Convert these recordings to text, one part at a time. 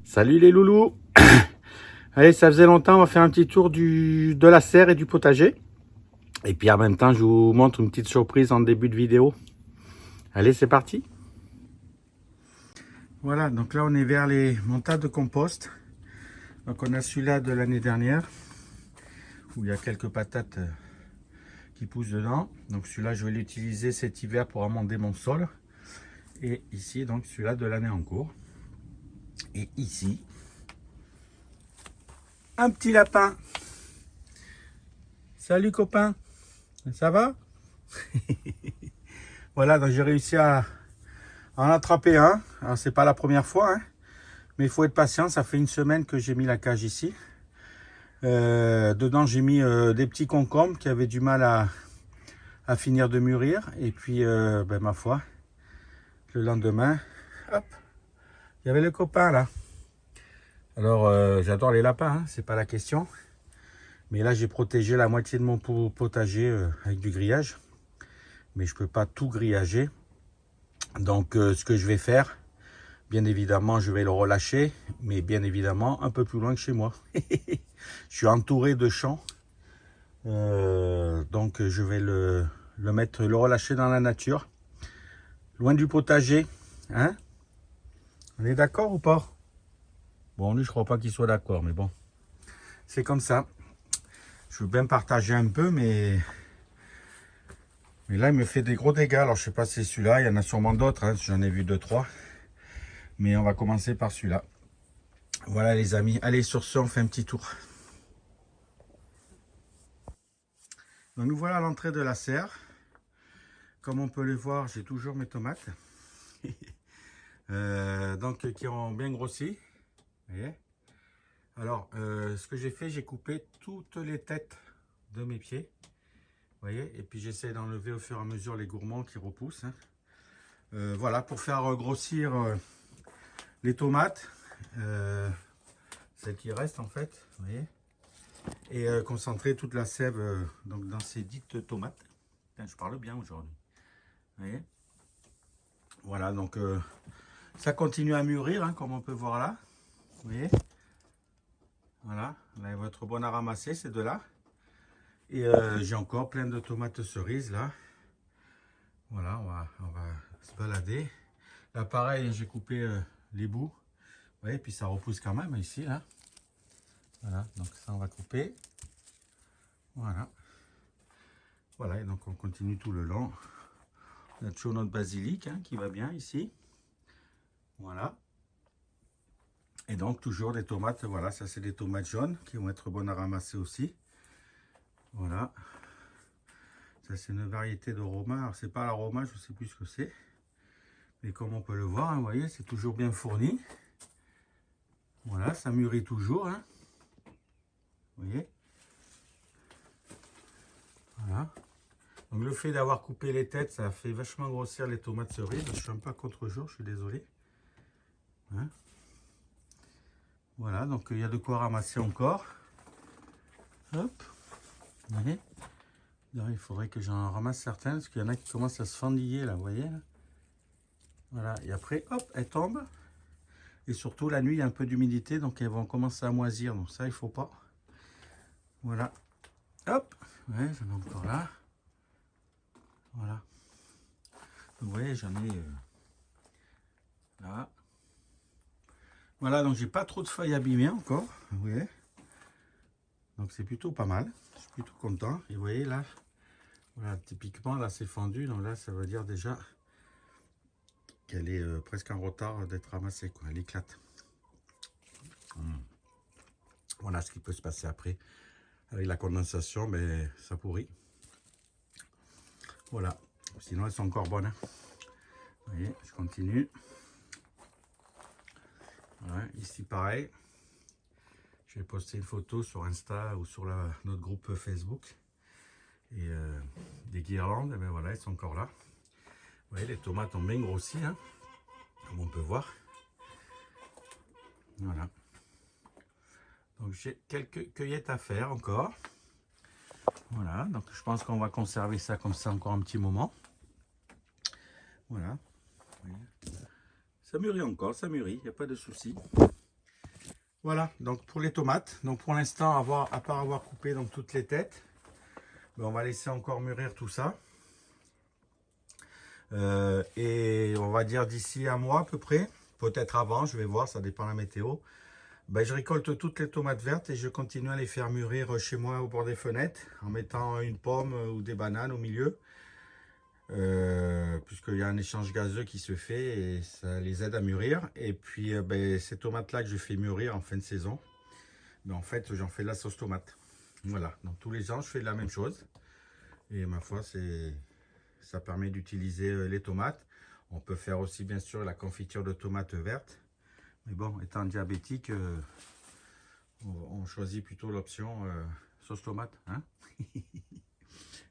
Salut les loulous. Allez, ça faisait longtemps, on va faire un petit tour de la serre et du potager. Et puis en même temps, je vous montre une petite surprise en début de vidéo. Allez, c'est parti. Voilà, donc là on est vers les montages de compost. Donc on a celui-là de l'année dernière, où il y a quelques patates qui poussent dedans. Donc celui-là, je vais l'utiliser cet hiver pour amender mon sol. Et ici, donc celui-là de l'année en cours. Et ici, un petit lapin. Salut copain, ça va? Voilà, donc j'ai réussi à en attraper un. Alors c'est pas la première fois, hein, mais il faut être patient. Ça fait une semaine que j'ai mis la cage ici. Dedans j'ai mis des petits concombres qui avaient du mal à finir de mûrir. Et puis ma foi, le lendemain, hop, il y avait le copain là. Alors j'adore les lapins, hein, c'est pas la question. Mais là j'ai protégé la moitié de mon potager avec du grillage. Mais je peux pas tout grillager. Donc ce que je vais faire, bien évidemment, je vais le relâcher, mais bien évidemment un peu plus loin que chez moi. Je suis entouré de champs, donc je vais le relâcher dans la nature, loin du potager. Hein? On est d'accord ou pas? Bon, lui, je crois pas qu'il soit d'accord, mais bon, c'est comme ça. Je veux bien partager un peu, mais là, il me fait des gros dégâts. Alors, je sais pas si c'est celui-là, il y en a sûrement d'autres, hein. J'en ai vu 2-3. Mais on va commencer par celui-là. Voilà les amis, allez sur ce, on fait un petit tour. Donc nous voilà à l'entrée de la serre. Comme on peut le voir, j'ai toujours mes tomates. Donc qui ont bien grossi. Vous voyez. Alors ce que j'ai fait, j'ai coupé toutes les têtes de mes pieds. Vous voyez, et puis j'essaie d'enlever au fur et à mesure les gourmands qui repoussent. Hein. Voilà, pour faire grossir les tomates. Celles qui restent en fait. Vous voyez. Et concentrer toute la sève donc dans ces dites tomates. Putain, je parle bien aujourd'hui. Vous voyez. Voilà, donc ça continue à mûrir, hein, comme on peut voir là. Vous voyez. Voilà, là, votre bonne à ramasser, ces deux-là. Et j'ai encore plein de tomates cerises là. Voilà, on va se balader. Là, pareil, j'ai coupé les bouts. Vous voyez, puis ça repousse quand même ici, là. Voilà, donc ça, on va couper. Voilà. Voilà, et donc on continue tout le long. On a toujours notre basilic hein, qui va bien ici. Voilà. Et donc toujours des tomates, voilà, ça c'est des tomates jaunes qui vont être bonnes à ramasser aussi. Voilà. Ça c'est une variété de romain. Alors c'est pas la romain, je sais plus ce que c'est. Mais comme on peut le voir, hein, vous voyez, c'est toujours bien fourni. Voilà, ça mûrit toujours. Hein. Vous voyez. Voilà. Donc le fait d'avoir coupé les têtes, ça fait vachement grossir les tomates cerises. Je suis un peu à contre-jour, je suis désolé. Hein. Voilà, donc il y a de quoi ramasser encore. Hop. Vous voyez. Alors, il faudrait que j'en ramasse certaines, parce qu'il y en a qui commencent à se fendiller là, vous voyez là. Voilà, et après, hop, elles tombent. Et surtout, la nuit, il y a un peu d'humidité, donc elles vont commencer à moisir. Donc ça, il faut pas. Voilà. Hop. Ouais, j'en ai encore là. Voilà. Donc, vous voyez, j'en ai là. Voilà, donc j'ai pas trop de feuilles abîmées encore. Vous voyez. Donc c'est plutôt pas mal. Je suis plutôt content. Et vous voyez là, voilà, typiquement là c'est fendu. Donc là, ça veut dire déjà qu'elle est presque en retard d'être ramassée, quoi. Elle éclate. Voilà ce qui peut se passer après. Avec la condensation, mais ça pourrit. Voilà. Sinon, elles sont encore bonnes. Hein. Vous voyez, je continue. Voilà, ici, pareil. Je vais poster une photo sur Insta ou sur notre groupe Facebook. Et des guirlandes, et bien voilà, elles sont encore là. Vous voyez, les tomates ont bien grossi, hein, comme on peut voir. Voilà. Donc j'ai quelques cueillettes à faire encore. Voilà, donc je pense qu'on va conserver ça comme ça encore un petit moment. Voilà. Ça mûrit encore, ça mûrit, il n'y a pas de souci. Voilà, donc pour les tomates, donc pour l'instant, à part avoir coupé donc toutes les têtes, ben on va laisser encore mûrir tout ça. Et on va dire d'ici un mois à peu près, peut-être avant, je vais voir, ça dépend de la météo. Ben, je récolte toutes les tomates vertes et je continue à les faire mûrir chez moi au bord des fenêtres en mettant une pomme ou des bananes au milieu. Puisqu'il y a un échange gazeux qui se fait et ça les aide à mûrir. Et puis ben, ces tomates-là que je fais mûrir en fin de saison, ben, en fait j'en fais de la sauce tomate. Voilà, donc tous les ans je fais la même chose. Et ma foi, ça permet d'utiliser les tomates. On peut faire aussi bien sûr la confiture de tomates vertes. Mais bon, étant diabétique, on choisit plutôt l'option sauce tomate. Hein.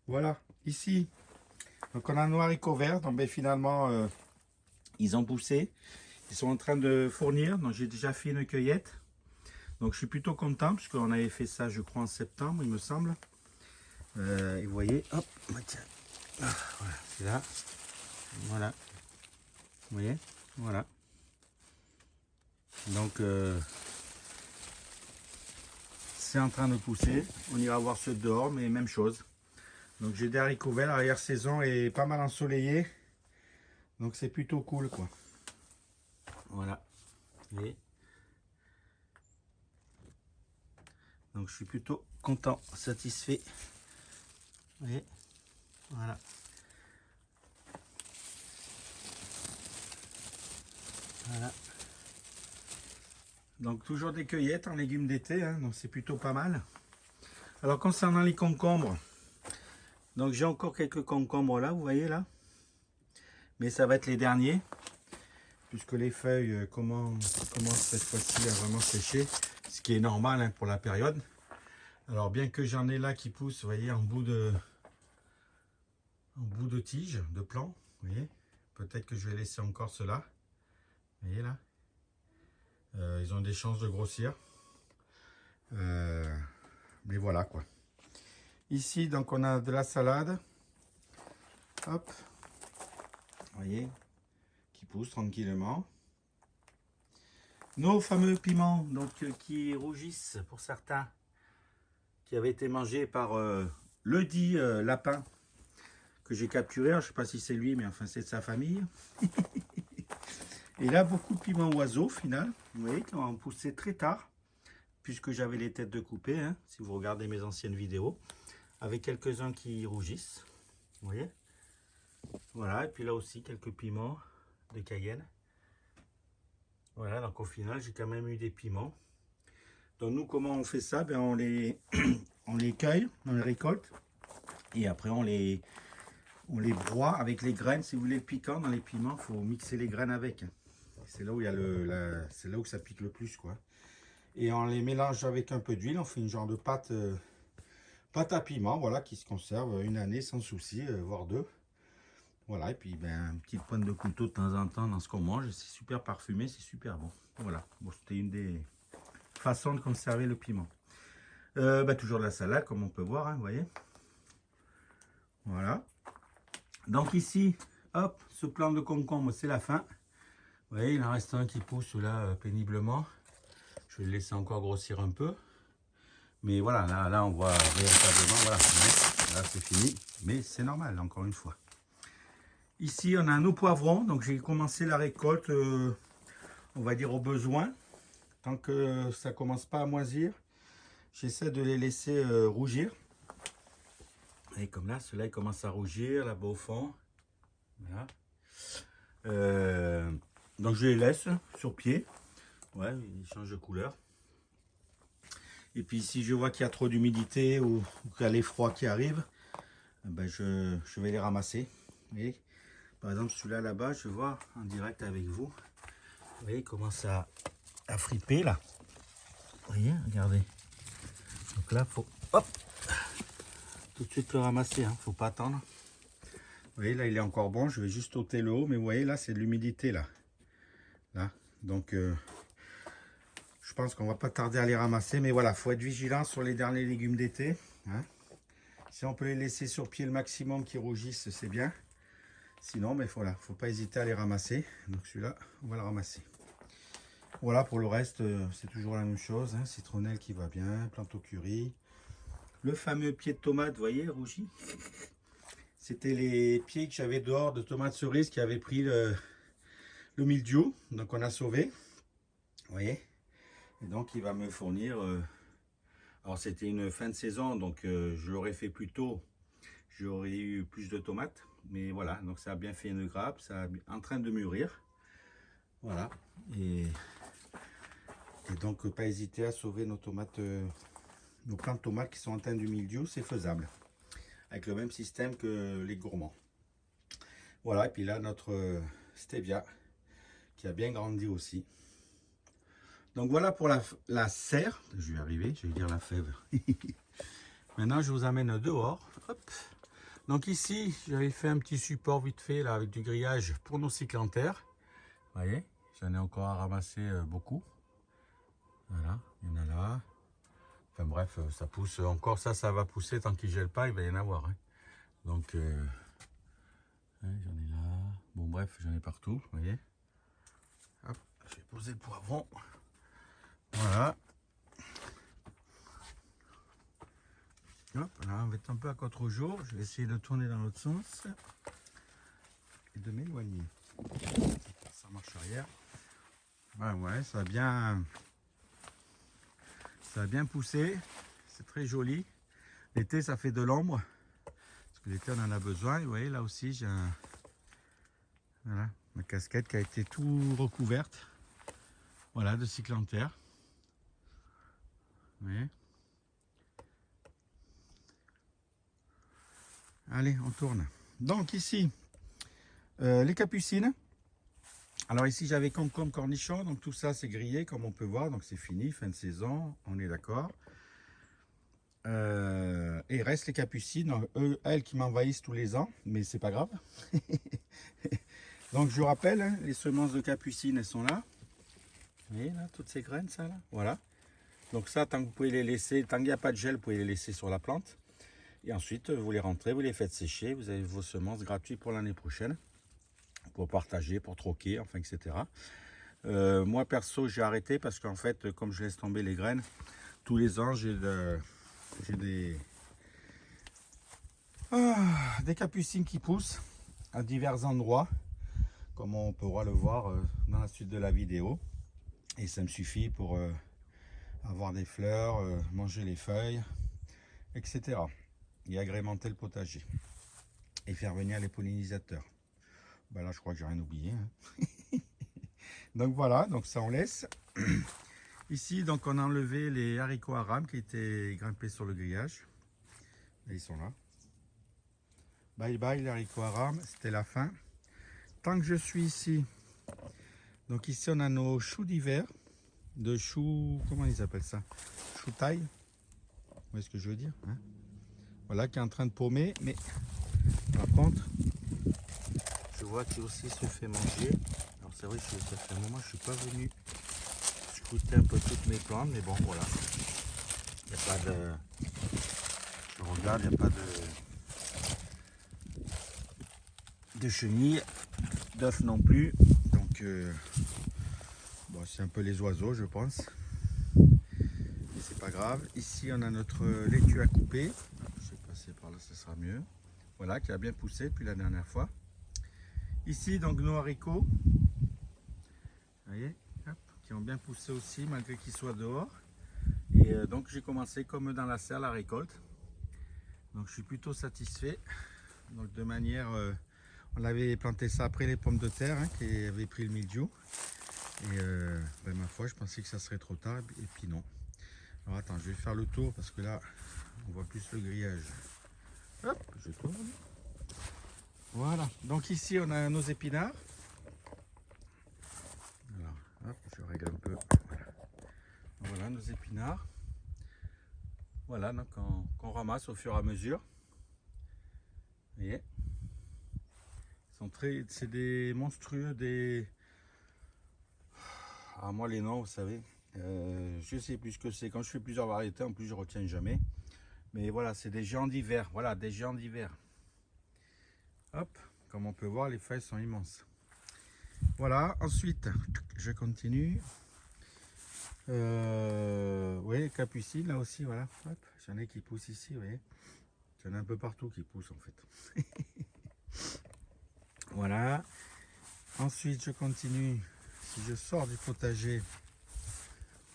Voilà, ici, donc on a nos haricots verts. Donc ben, finalement, ils ont poussé. Ils sont en train de fournir. Donc j'ai déjà fait une cueillette. Donc je suis plutôt content parce qu'on avait fait ça, je crois, en septembre, il me semble. Et vous voyez, hop, tiens. Voilà, c'est là. Voilà. Vous voyez, voilà. Donc c'est en train de pousser. On ira voir ceux dehors, mais même chose. Donc j'ai des haricots verts, l'arrière-saison est pas mal ensoleillé. Donc c'est plutôt cool quoi. Voilà. Et donc je suis plutôt content, satisfait. Et voilà. Voilà. Donc toujours des cueillettes en légumes d'été, hein, donc c'est plutôt pas mal. Alors concernant les concombres, donc j'ai encore quelques concombres là, vous voyez là. Mais ça va être les derniers, puisque les feuilles commencent cette fois-ci à vraiment sécher, ce qui est normal hein, pour la période. Alors bien que j'en ai là qui poussent, vous voyez, en bout de tige, de plan, vous voyez. Peut-être que je vais laisser encore cela, vous voyez là. Ils ont des chances de grossir. Mais voilà quoi. Ici, donc on a de la salade. Hop. Vous voyez, qui pousse tranquillement. Nos fameux piments, donc qui rougissent pour certains, qui avaient été mangés par le dit lapin que j'ai capturé. Alors, je ne sais pas si c'est lui, mais enfin c'est de sa famille. Et là, beaucoup de piments oiseaux, au final, vous voyez, qui ont poussé très tard, puisque j'avais les têtes de coupé, hein, si vous regardez mes anciennes vidéos, avec quelques-uns qui rougissent, vous voyez. Voilà, et puis là aussi, quelques piments de Cayenne. Voilà, donc au final, j'ai quand même eu des piments. Donc nous, comment on fait ça? Ben, on les cueille, on les récolte, et après on les broie avec les graines. Si vous voulez le piquant dans les piments, il faut mixer les graines avec. C'est là où il y a c'est là où ça pique le plus, quoi. Et on les mélange avec un peu d'huile, on fait une genre de pâte, pâte à piment, voilà, qui se conserve une année sans souci, voire deux. Voilà, et puis ben, une petite pointe de couteau de temps en temps dans ce qu'on mange, c'est super parfumé, c'est super bon. Voilà, bon, c'était une des façons de conserver le piment. Ben, toujours de la salade, comme on peut voir, hein, vous voyez. Voilà. Donc ici, hop, ce plant de concombre, c'est la fin. Vous voyez, il en reste un qui pousse là péniblement. Je vais le laisser encore grossir un peu. Mais voilà, là on voit véritablement, voilà, là c'est fini. Mais c'est normal, encore une fois. Ici, on a nos poivrons. Donc j'ai commencé la récolte, on va dire au besoin. Tant que ça commence pas à moisir, j'essaie de les laisser rougir. Et comme là, ceux-là, ils commencent à rougir, là-bas au fond. Voilà. Donc je les laisse sur pied. Ouais, ils changent de couleur. Et puis si je vois qu'il y a trop d'humidité ou qu'il y a les froids qui arrivent, ben je vais les ramasser. Vous voyez, par exemple celui-là là-bas, je vois en direct avec vous. Vous voyez, il commence à friper là. Vous voyez, regardez. Donc là, faut hop, tout de suite le ramasser, hein, faut pas attendre. Vous voyez, là il est encore bon, je vais juste ôter le haut, mais vous voyez là c'est de l'humidité là. Donc je pense qu'on va pas tarder à les ramasser, mais voilà, faut être vigilant sur les derniers légumes d'été, hein. Si on peut les laisser sur pied le maximum qui rougissent, c'est bien. Sinon, mais voilà, faut pas hésiter à les ramasser. Donc celui-là, on va le ramasser. Voilà, pour le reste, c'est toujours la même chose. Hein. Citronnelle qui va bien, plantain au curry. Le fameux pied de tomate, vous voyez, rougi. C'était les pieds que j'avais dehors de tomates cerises qui avaient pris le mildiou. Donc on a sauvé. Vous voyez. Et donc il va me fournir... alors c'était une fin de saison, donc je l'aurais fait plus tôt. J'aurais eu plus de tomates. Mais voilà, donc ça a bien fait une grappe. Ça est en train de mûrir. Voilà. Et donc pas hésiter à sauver nos tomates, nos plants de tomates qui sont atteints du mildiou. C'est faisable. Avec le même système que les gourmands. Voilà, et puis là notre stevia qui a bien grandi aussi. Donc voilà pour la serre. Je vais arriver, je vais dire la fève. Maintenant je vous amène dehors. Hop. Donc ici j'avais fait un petit support vite fait là avec du grillage pour nos cyclanthères. Vous voyez, j'en ai encore à ramasser beaucoup. Voilà, il y en a là. Enfin bref, ça pousse encore, ça va pousser tant qu'il ne gèle pas, il va y en avoir. Hein. Donc j'en ai là. Bon bref, j'en ai partout, vous voyez. Hop, je vais poser le poivron. Voilà. Hop, là on va être un peu à 4 jours. Je vais essayer de tourner dans l'autre sens et de m'éloigner. Ça marche arrière. Ouais, ça a bien poussé. C'est très joli. L'été, ça fait de l'ombre. Parce que l'été, on en a besoin. Et vous voyez, là aussi, j'ai voilà, ma casquette qui a été tout recouverte. Voilà, de cyclanthères. Vous voyez. Allez, on tourne. Donc ici, les capucines. Alors ici, j'avais concombre, cornichon. Donc tout ça, c'est grillé, comme on peut voir. Donc c'est fini, fin de saison. On est d'accord. Et il reste les capucines, elles qui m'envahissent tous les ans, mais c'est pas grave. Donc je vous rappelle, hein, les semences de capucines, elles sont là. Vous voyez là, toutes ces graines, ça là. Voilà. Donc ça, tant que vous pouvez les laisser, tant qu'il n'y a pas de gel, vous pouvez les laisser sur la plante. Et ensuite, vous les rentrez, vous les faites sécher. Vous avez vos semences gratuites pour l'année prochaine. Pour partager, pour troquer, enfin, etc. Moi, perso, j'ai arrêté parce qu'en fait, comme je laisse tomber les graines, tous les ans, j'ai des capucines qui poussent à divers endroits, comme on pourra le voir dans la suite de la vidéo. Et ça me suffit pour avoir des fleurs, manger les feuilles, etc. Et agrémenter le potager. Et faire venir les pollinisateurs. Ben là, je crois que j'ai rien oublié. Hein. Donc voilà, donc ça on laisse. Ici, donc on a enlevé les haricots à rames qui étaient grimpés sur le grillage. Et ils sont là. Bye bye les haricots à rames, c'était la fin. Tant que je suis ici, donc ici on a nos choux d'hiver, de choux, comment ils appellent ça? Choux taille, vous voyez ce que je veux dire, hein? Voilà, qui est en train de paumer, mais par contre, je vois qu'il aussi se fait manger. Alors c'est vrai que ça fait un moment que je ne suis pas venu scruter un peu toutes mes plantes, mais bon voilà. Il n'y a pas de... Je regarde, il n'y a pas de chenilles, d'œufs non plus. Donc bon, c'est un peu les oiseaux je pense. Mais c'est pas grave. Ici on a notre laitue à couper. Je vais passer par là, ce sera mieux. Voilà, qui a bien poussé depuis la dernière fois. Ici donc nos haricots. Vous voyez, hop, qui ont bien poussé aussi malgré qu'ils soient dehors. Et donc j'ai commencé comme dans la serre la récolte. Donc je suis plutôt satisfait. Donc de manière, on avait planté ça après les pommes de terre hein, qui avaient pris le mildiou. Et ben, ma foi, je pensais que ça serait trop tard et puis non. Alors attends, je vais faire le tour parce que là, on voit plus le grillage. Hop, je tourne. Voilà, donc ici on a nos épinards. Alors, hop, je règle un peu. Voilà nos épinards. Voilà, donc qu'on ramasse au fur et à mesure. Vous voyez, ils sont très, c'est des monstrueux, des... Ah, moi les noms, vous savez, je sais plus ce que c'est. Quand je fais plusieurs variétés, en plus je retiens jamais. Mais voilà, c'est des géants d'hiver. Voilà, des géants d'hiver. Hop, comme on peut voir, les feuilles sont immenses. Voilà, ensuite, je continue. Oui, capucine, là aussi, voilà. J'en ai qui poussent ici, vous voyez. J'en ai un peu partout qui poussent, en fait. Voilà. Ensuite, je continue. Si je sors du potager,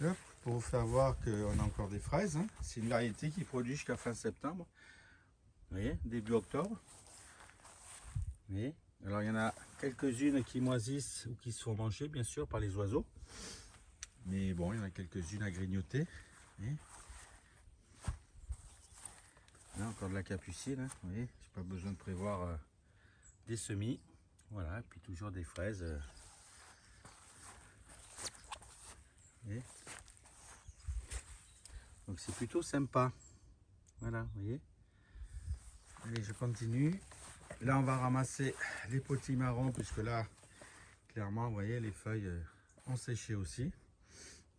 hop, pour vous faire voir qu'on a encore des fraises. Hein. C'est une variété qui produit jusqu'à fin septembre. Vous voyez, début octobre. Vous voyez. Alors, il y en a quelques-unes qui moisissent ou qui se font manger, bien sûr, par les oiseaux. Mais bon, il y en a quelques-unes à grignoter. Vous voyez. Là, encore de la capucine. Hein. Vous voyez, j'ai pas besoin de prévoir des semis. Voilà, et puis toujours des fraises. Vous voyez. Donc c'est plutôt sympa. Voilà, vous voyez. Allez, je continue. Là, on va ramasser les potimarrons, puisque là, clairement, vous voyez, les feuilles ont séché aussi.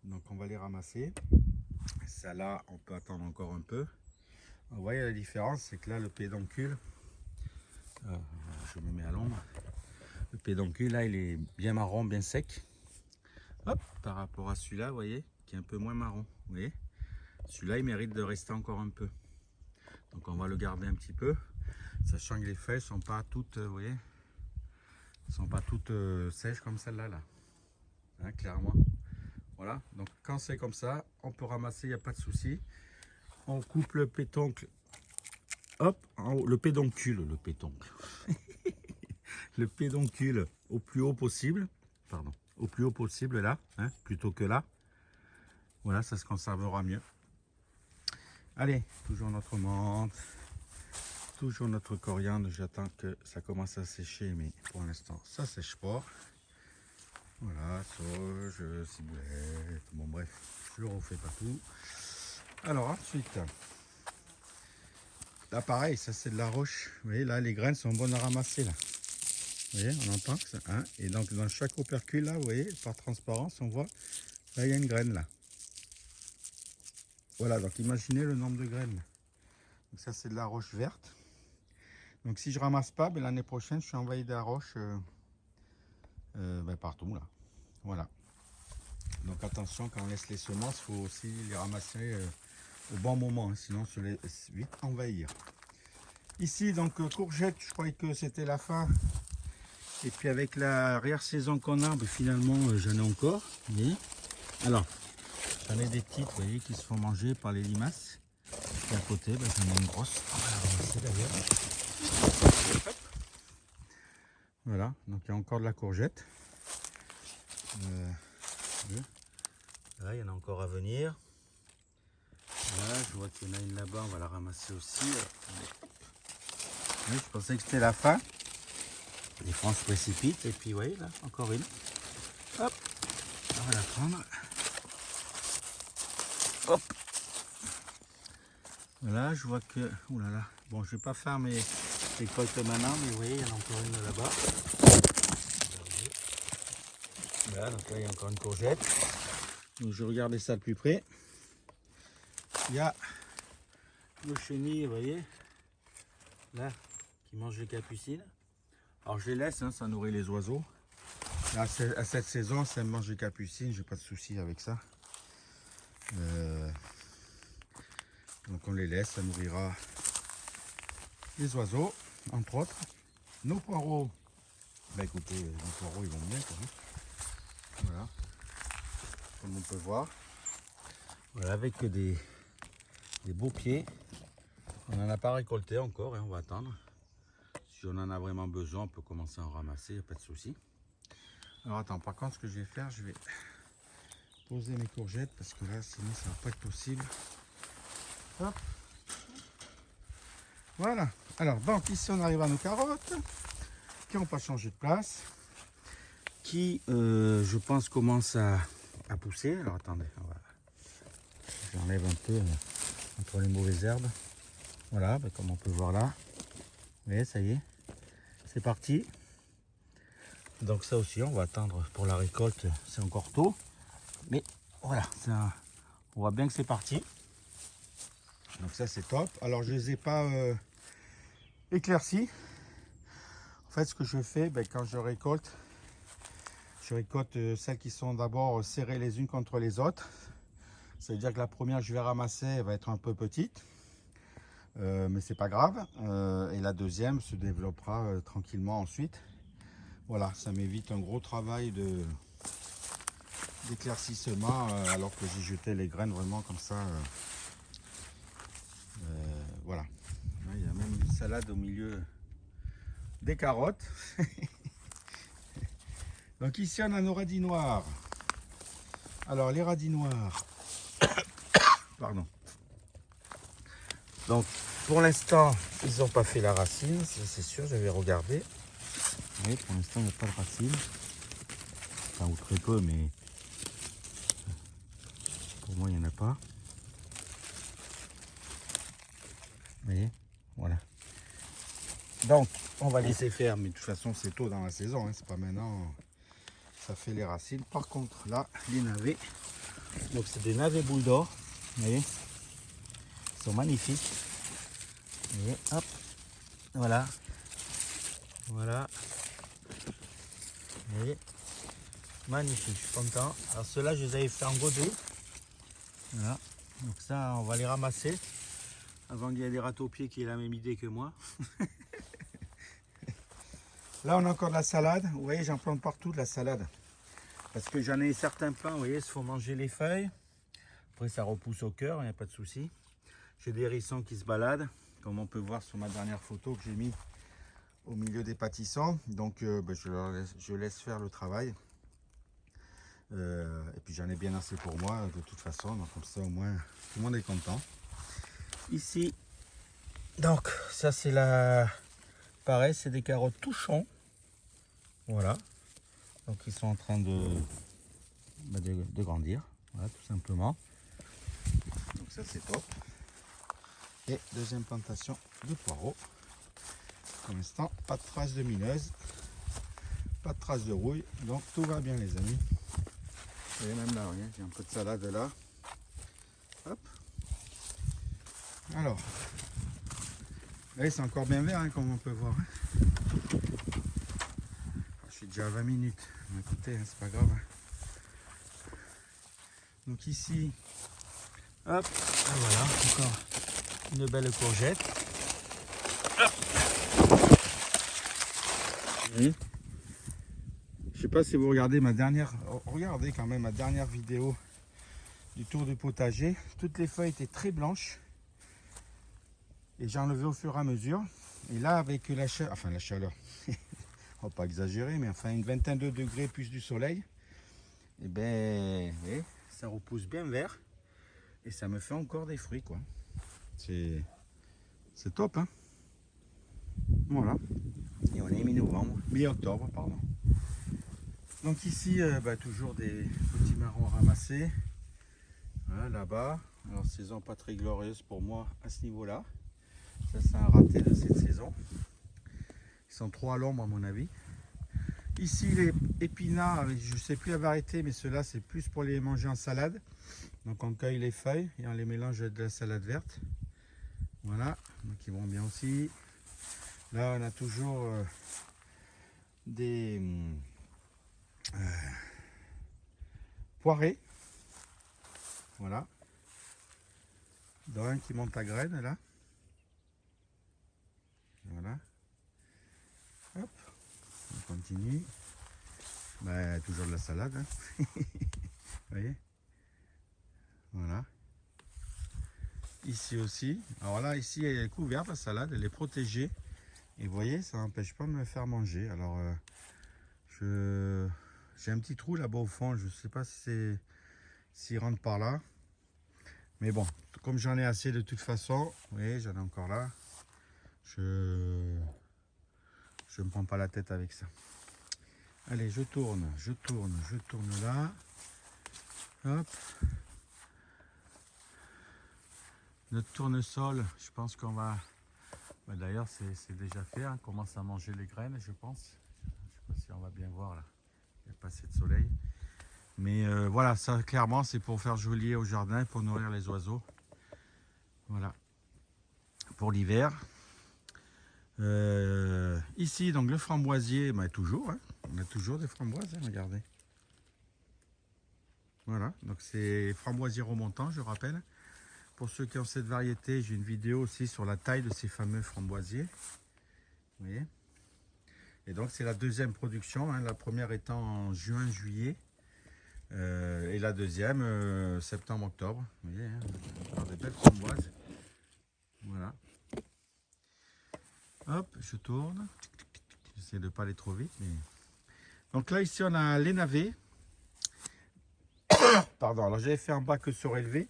Donc, on va les ramasser. Ça, là, on peut attendre encore un peu. Vous voyez la différence, c'est que là, le pédoncule, je me mets à l'ombre. Le pédoncule, là, il est bien marron, bien sec. Hop, par rapport à celui-là, vous voyez, qui est un peu moins marron. Vous voyez, celui-là, il mérite de rester encore un peu. Donc, on va le garder un petit peu. Sachant que les feuilles sont pas toutes, vous voyez, sont pas toutes sèches comme celle-là, là. Hein, clairement. Voilà, donc quand c'est comme ça, on peut ramasser, il n'y a pas de souci. On coupe le pétoncle, hop, en haut, le pédoncule, le pédoncule au plus haut possible, pardon, au plus haut possible là, hein, plutôt que là. Voilà, ça se conservera mieux. Allez, toujours notre menthe. Toujours notre coriandre, j'attends que ça commence à sécher, mais pour l'instant, ça sèche pas. Voilà, sauge, ciboulette, bon bref, je ne refais pas tout. Alors ensuite, là pareil, ça c'est de la roche. Vous voyez, là les graines sont bonnes à ramasser là. Vous voyez, on entend que ça, hein, et donc dans chaque opercule là, vous voyez, par transparence, on voit, là il y a une graine là. Voilà, donc imaginez le nombre de graines. Donc ça c'est de la roche verte. Donc si je ramasse pas, ben, l'année prochaine, je suis envahi de la roche partout là. Voilà. Donc attention, quand on laisse les semences, il faut aussi les ramasser au bon moment, hein, sinon on se laisse vite envahir. Ici, donc courgettes, je croyais que c'était la fin. Et puis avec l'arrière-saison qu'on a, ben, finalement j'en ai encore. Vous voyez. Alors, j'en ai des petites, vous voyez, qui se font manger par les limaces. Et à côté, ben, j'en ai une grosse. On va la ramasser d'ailleurs. Voilà, donc il y a encore de la courgette. Là, il y en a encore à venir. Là, je vois qu'il y en a une là-bas, on va la ramasser aussi. Oui, je pensais que c'était la fin. Les fois, on se précipite. Et puis, vous voyez, là, encore une. Hop, on va la prendre. Hop. Voilà, je vois que... Ouh là là. Bon, je ne vais pas faire mes récoltes maintenant, mais vous voyez, il y en a encore une là-bas. Voilà, donc là, il y a encore une courgette. Donc, je regardais ça de plus près. Il y a le chenille, vous voyez, là, qui mange les capucines. Alors, je les laisse, hein, ça nourrit les oiseaux. Là, à cette saison, ça mange les capucines, j'ai pas de souci avec ça. Donc, on les laisse, ça nourrira les oiseaux, entre autres. Nos poireaux, bah écoutez, nos poireaux, ils vont bien, quoi. Voilà, comme on peut voir. Voilà, avec des beaux pieds. On n'en a pas récolté encore, hein, on va attendre. Si on en a vraiment besoin, on peut commencer à en ramasser, il n'y a pas de souci. Alors attends, par contre, ce que je vais faire, je vais poser mes courgettes parce que là, sinon, ça va pas être possible. Hop. Voilà. Alors, donc ici, on arrive à nos carottes qui n'ont pas changé de place, qui, je pense, commencent à pousser. Alors attendez, j'enlève un peu entre les mauvaises herbes. Voilà, ben, comme on peut voir là. Vous voyez, ça y est, c'est parti. Donc ça aussi, on va attendre pour la récolte, c'est encore tôt. Mais voilà, on voit bien que c'est parti. Donc ça c'est top. Alors je ne les ai pas éclaircis. En fait ce que je fais, ben, quand je récolte celles qui sont d'abord serrées les unes contre les autres. Ça veut dire que la première que je vais ramasser, elle va être un peu petite. Mais c'est pas grave. Et la deuxième se développera tranquillement ensuite. Voilà, ça m'évite un gros travail d'éclaircissement alors que j'ai jeté les graines vraiment comme ça. Voilà. Il y a même une salade au milieu des carottes. Donc ici on a nos radis noirs. Alors les radis noirs, pardon. Donc pour l'instant ils n'ont pas fait la racine, c'est sûr, je vais regarder. Oui, pour l'instant il n'y a pas de racine. Enfin ou très peu, mais pour moi il n'y en a pas. Vous voyez, voilà. Donc on va laisser faire, mais de toute façon c'est tôt dans la saison, hein, c'est pas maintenant. Ça fait les racines. Par contre là, les navets, donc c'est des navets boules d'or, vous voyez, ils sont magnifiques. Vous voyez, hop, voilà, voilà, vous voyez, magnifique, je suis content. Alors ceux-là, je les avais fait en godet, voilà, donc ça, on va les ramasser avant qu'il y ait des râteaux-pieds qui aient la même idée que moi. Là, on a encore de la salade, vous voyez, j'en plante partout de la salade. Parce que j'en ai certains plants, vous voyez, il faut manger les feuilles. Après, ça repousse au cœur, il n'y a pas de souci. J'ai des hérissons qui se baladent, comme on peut voir sur ma dernière photo que j'ai mis au milieu des pâtissons. Donc, je laisse faire le travail. Et puis, j'en ai bien assez pour moi, de toute façon. Donc, comme ça, au moins, tout le monde est content. Ici, donc, ça, c'est la... Pareil, c'est des carottes touchons. Voilà. Donc, ils sont en train de grandir. Voilà, tout simplement. Donc ça c'est top. Et deuxième plantation de poireaux. Pour l'instant, pas de traces de mineuse, pas de traces de rouille, donc tout va bien les amis. Et même là, regarde, j'ai un peu de salade là. Hop. Alors, là c'est encore bien vert, hein, comme on peut voir. Je suis déjà à 20 minutes. Mais écoutez, hein, c'est pas grave. Hein. Donc ici, hop, et voilà, encore une belle courgette. Oui. Je sais pas si vous regardez regardez quand même ma dernière vidéo du tour du potager. Toutes les feuilles étaient très blanches et j'ai enlevé au fur et à mesure. Et là, avec la chaleur, on va pas exagérer, mais enfin une vingtaine de degrés plus du soleil, et ben, oui, ça repousse bien vert et ça me fait encore des fruits quoi. C'est top, hein. Voilà. Et on est mi-novembre, mi-octobre, pardon. Donc ici, toujours des petits marrons ramassés. Voilà, là-bas. Alors saison pas très glorieuse pour moi à ce niveau-là. Ça c'est un raté de cette saison. Ils sont trop à l'ombre à mon avis. Ici les épinards, je ne sais plus la variété, mais ceux-là c'est plus pour les manger en salade. Donc on cueille les feuilles et on les mélange avec de la salade verte. Voilà, donc ils vont bien aussi. Là on a toujours des poirées. Voilà. Dans un qui monte à graines là. Voilà. Hop. On continue. Toujours de la salade. Hein. Vous voyez. Voilà. Ici aussi. Alors là, ici, elle est couverte la salade. Elle est protégée. Et vous voyez, ça n'empêche pas de me faire manger. Alors, j'ai un petit trou là-bas au fond. Je ne sais pas si s'il rentre par là. Mais bon, comme j'en ai assez de toute façon, vous voyez, j'en ai encore là. Je ne me prends pas la tête avec ça. Allez, je tourne là. Hop. Notre tournesol, je pense qu'on va... D'ailleurs, c'est déjà fait. Hein. On commence à manger les graines, je pense. Je ne sais pas si on va bien voir là. Il n'y a pas assez de soleil. Mais voilà, ça clairement, c'est pour faire jolier au jardin, pour nourrir les oiseaux. Voilà. pour l'hiver. Ici, donc le framboisier, bah, toujours, hein, on a toujours des framboises, hein, regardez. Voilà, donc c'est framboisier remontant, je rappelle. Pour ceux qui ont cette variété, j'ai une vidéo aussi sur la taille de ces fameux framboisiers. Vous voyez. Et donc c'est la deuxième production, hein, la première étant en juin-juillet. Et la deuxième, septembre-octobre. Vous voyez, hein, encore des belles framboises. Voilà. Hop, je tourne. J'essaie de ne pas aller trop vite. Mais... Donc là, ici, on a les navets. Pardon, alors j'avais fait un bac surélevé.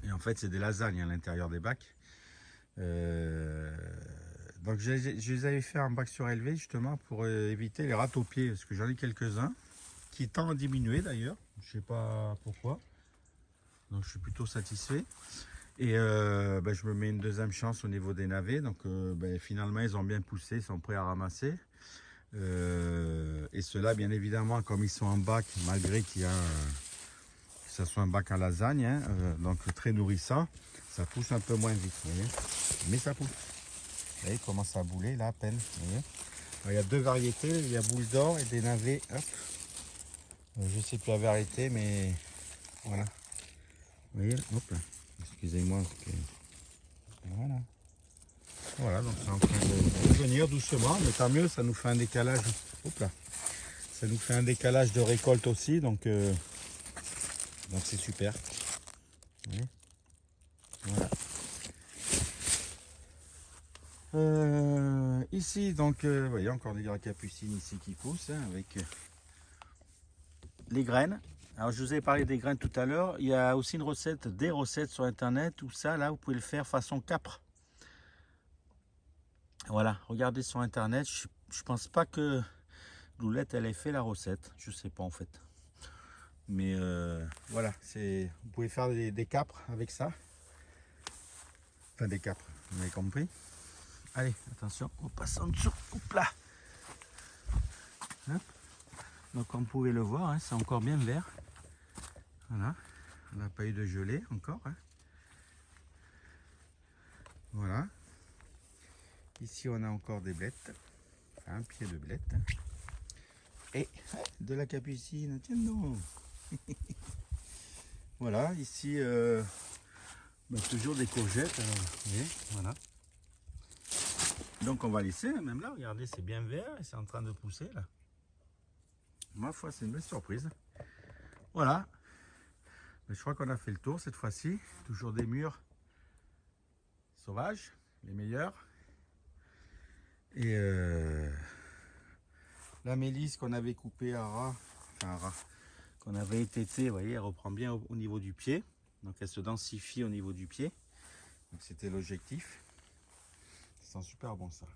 Et en fait, c'est des lasagnes à l'intérieur des bacs. Donc je les avais fait un bac surélevé justement pour éviter les rats aux pieds. Parce que j'en ai quelques-uns qui tendent à diminuer d'ailleurs. Je ne sais pas pourquoi. Donc je suis plutôt satisfait. Et je me mets une deuxième chance au niveau des navets. Donc finalement, ils ont bien poussé, ils sont prêts à ramasser. Et ceux-là, bien évidemment, comme ils sont en bac, malgré qu'il y a que ce soit un bac à lasagne, hein, donc très nourrissant, ça pousse un peu moins vite, vous voyez. Mais ça pousse. Vous voyez, il commence à bouler là à peine. Vous voyez. Alors, il y a deux variétés, il y a boule d'or et des navets. Hop. Je ne sais plus la variété, mais voilà. Vous voyez, hop. Excusez-moi. Voilà. Voilà, donc c'est en train de venir doucement, mais tant mieux, ça nous fait un décalage. Hop là. Ça nous fait un décalage de récolte aussi, donc c'est super. Vous voyez. Voilà. Ici, donc, vous voyez encore des capucines ici qui poussent, hein, avec les graines. Alors, je vous ai parlé des graines tout à l'heure. Il y a aussi des recettes sur internet où ça, là, vous pouvez le faire façon capre. Voilà, regardez sur internet. Je pense pas que Loulette elle ait fait la recette. Je sais pas en fait. Mais voilà, vous pouvez faire des capres avec ça. Enfin des capres, vous avez compris. Allez, attention, on passe en dessous. Hop là. Hop. Donc comme vous pouvez le voir, hein, c'est encore bien vert. Voilà, on n'a pas eu de gelée encore. Hein. Voilà. Ici on a encore des blettes. Enfin, un pied de blette. Et de la capucine, tiens donc. Voilà, ici toujours des courgettes. Alors, vous voyez, voilà. Donc on va laisser, même là, regardez, c'est bien vert et c'est en train de pousser là. Ma foi, c'est une belle surprise. Voilà. Mais je crois qu'on a fait le tour cette fois-ci. Toujours des mûres sauvages, les meilleurs. Et la mélisse qu'on avait coupée à ras, qu'on avait étêtée, vous voyez, elle reprend bien au niveau du pied. Donc elle se densifie au niveau du pied. Donc c'était l'objectif. Ça sent super bon ça.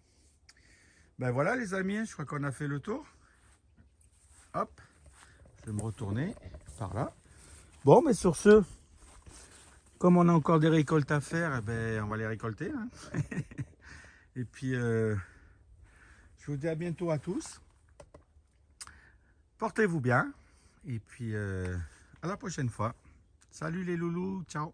Ben voilà les amis, je crois qu'on a fait le tour. Hop, je vais me retourner par là. Bon, mais sur ce, comme on a encore des récoltes à faire, eh ben, on va les récolter. Hein. Et puis, je vous dis à bientôt à tous. Portez-vous bien. Et puis, à la prochaine fois. Salut les loulous, ciao.